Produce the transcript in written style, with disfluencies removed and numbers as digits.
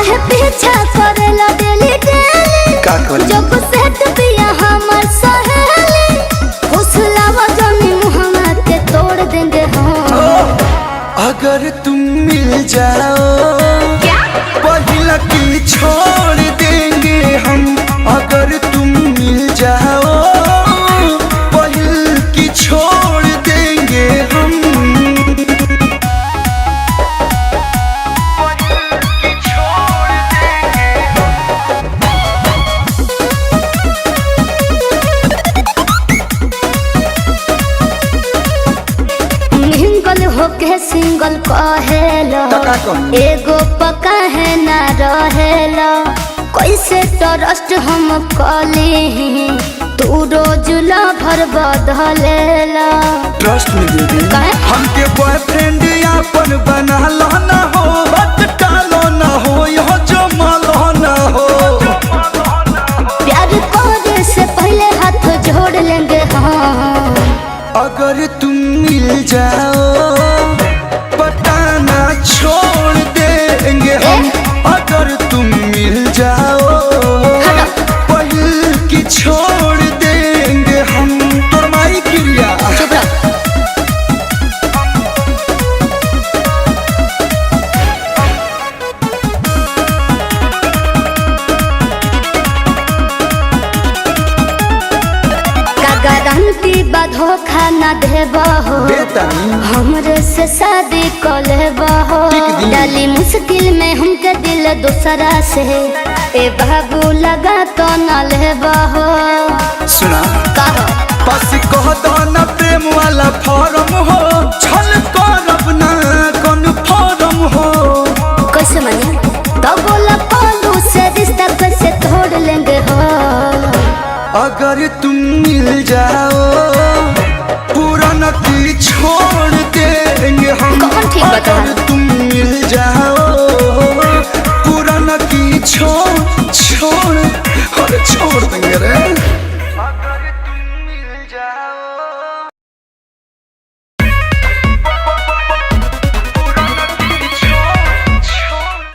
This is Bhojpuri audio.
काहे पीछा करेला डेली डेली का करी जब सेट पिया हमर सहेली फुसलावा जमी मुहम्मा के तोड़ देंगे हम। अगर तुम मिल जाओ पहिला की छोड़ देंगे हम। अगर तुम मिल जाओ पहिल की छोड़ देंगे हम। मिंगल होके सिंगल कहेला टका कम। एगो पका है ना रहेला कैसे ट्रस्ट हम कली तू रोज लभर बदलेला। ट्रस्ट में बेबी काहे? हमके बॉयफ्रेंड अपन बना लो ना हो बात टालो ना हो यह जमालो ना हो। प्यार करने से पहले हाथ जोड़ लेंगे हम। अगर तुम मिल जाओ पटाना छोड़ देंगे हम। अगर तुम मिल जाओ पहिल की छोड़ देंगे हम। तोर माई क्रिया चुप रह। गारंटी बा धोखा न देबा हो बेतानी हमरे से शादी कर लेबा हो। टिक दी। डाली मुश्किल में हमके दिल दूसरा से ए बाबू लगा तो न लेबा हो। सुना कहो बस कह दो ना प्रेम वाला फॉर्म हो छल करब ना कौन फॉर्म हो। कैसे माने तो बोला पालू से रिश्ता कैसे तोड़ लेंगे हो। अगर तुम मिल जाओ पुराना की छोड़ देंगे हम। कौन ठीक बता? अगर तुम मिल जाओ पुराना की छोड़ छोड़ अरे छोड़ देंगे रे।